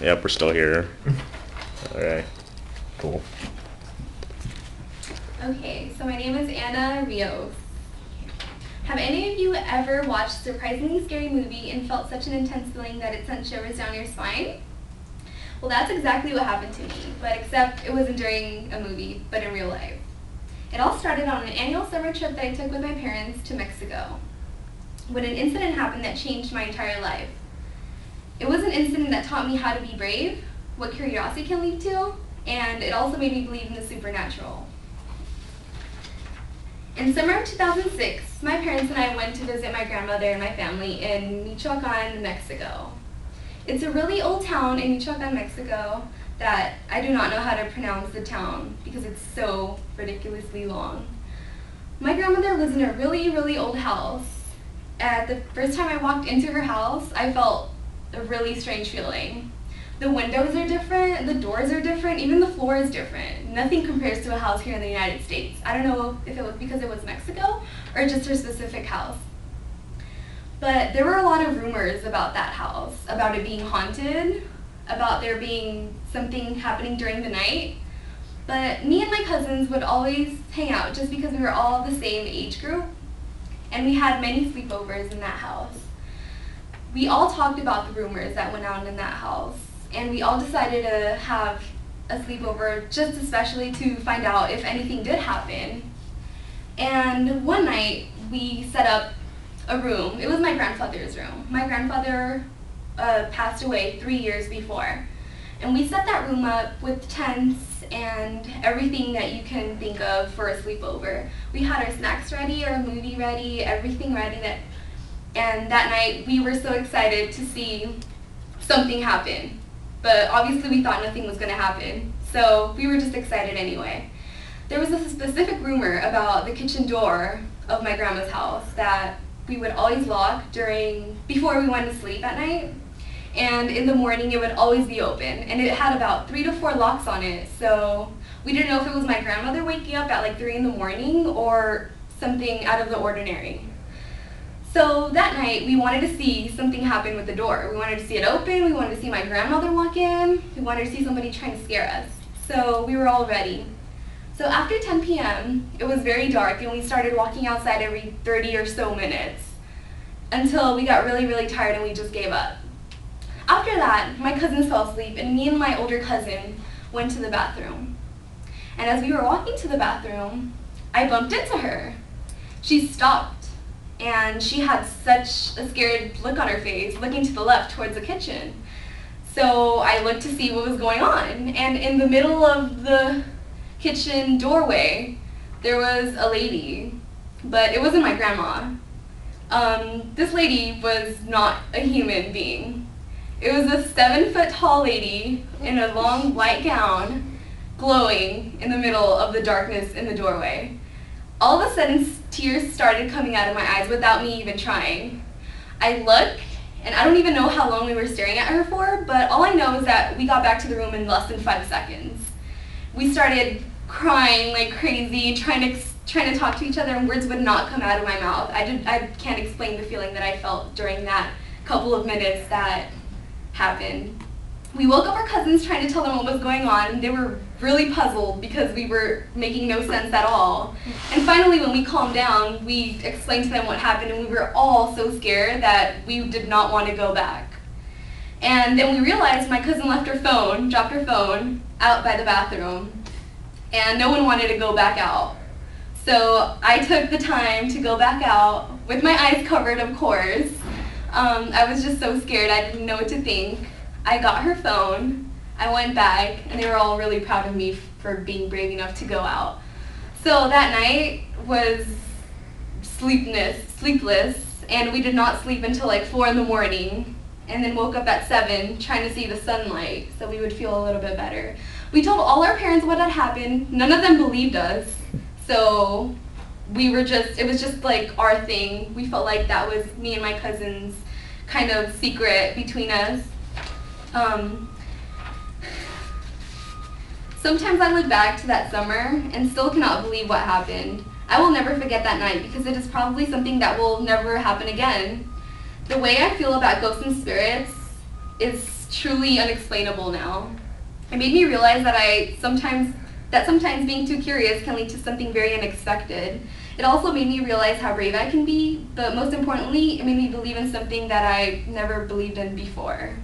Yep, we're still here. Alright. Cool. Okay, so my name is Anna Rios. Have any of you ever watched a surprisingly scary movie and felt such an intense feeling that it sent shivers down your spine? Well, that's exactly what happened to me, but except it wasn't during a movie, but in real life. It all started on an annual summer trip that I took with my parents to Mexico, when an incident happened that changed my entire life. It was an incident that taught me how to be brave, what curiosity can lead to, and it also made me believe in the supernatural. In summer of 2006, my parents and I went to visit my grandmother and my family in Michoacan, Mexico. It's a really old town in Michoacan, Mexico that I do not know how to pronounce the town because it's so ridiculously long. My grandmother lives in a really, really old house. At the first time I walked into her house, I felt a really strange feeling. The windows are different, the doors are different, even the floor is different. Nothing compares to a house here in the United States. I don't know if it was because it was Mexico or just her specific house. But there were a lot of rumors about that house, about it being haunted, about there being something happening during the night. But me and my cousins would always hang out just because we were all the same age group, and we had many sleepovers in that house. We all talked about the rumors that went on in that house, and we all decided to have a sleepover just especially to find out if anything did happen. And one night we set up a room. It was my grandfather's room. My grandfather passed away 3 years before. And we set that room up with tents and everything that you can think of for a sleepover. We had our snacks ready, our movie ready, everything ready. And that night we were so excited to see something happen. But obviously we thought nothing was going to happen. So we were just excited anyway. There was a specific rumor about the kitchen door of my grandma's house that we would always lock before we went to sleep at night. And in the morning it would always be open. And it had about 3 to 4 locks on it. So we didn't know if it was my grandmother waking up at like 3 in the morning or something out of the ordinary. So that night we wanted to see something happen with the door. We wanted to see it open, we wanted to see my grandmother walk in, we wanted to see somebody trying to scare us. So we were all ready. So after 10 p.m., it was very dark and we started walking outside every 30 or so minutes until we got really, really tired and we just gave up. After that, my cousins fell asleep and me and my older cousin went to the bathroom. And as we were walking to the bathroom, I bumped into her. She stopped and she had such a scared look on her face, looking to the left towards the kitchen. So I looked to see what was going on, and in the middle of the kitchen doorway, there was a lady, but it wasn't my grandma. This lady was not a human being. It was a 7-foot tall lady in a long white gown, glowing in the middle of the darkness in the doorway. All of a sudden, tears started coming out of my eyes without me even trying. I look, and I don't even know how long we were staring at her for, but all I know is that we got back to the room in less than 5 seconds. We started crying like crazy, trying to talk to each other, and words would not come out of my mouth. I can't explain the feeling that I felt during that couple of minutes that happened. We woke up our cousins trying to tell them what was going on, and they were really puzzled because we were making no sense at all. And finally, when we calmed down, we explained to them what happened, and we were all so scared that we did not want to go back. And then we realized my cousin dropped her phone out by the bathroom, and no one wanted to go back out. So I took the time to go back out with my eyes covered, of course. I was just so scared, I didn't know what to think. I got her phone, I went back, and they were all really proud of me for being brave enough to go out. So that night was sleepless, and we did not sleep until like 4 in the morning, and then woke up at 7 trying to see the sunlight so we would feel a little bit better. We told all our parents what had happened. None of them believed us, so it was just like our thing. We felt like that was me and my cousins' kind of secret between us. Sometimes I look back to that summer and still cannot believe what happened. I will never forget that night because it is probably something that will never happen again. The way I feel about ghosts and spirits is truly unexplainable now. It made me realize that sometimes being too curious can lead to something very unexpected. It also made me realize how brave I can be, but most importantly, it made me believe in something that I never believed in before.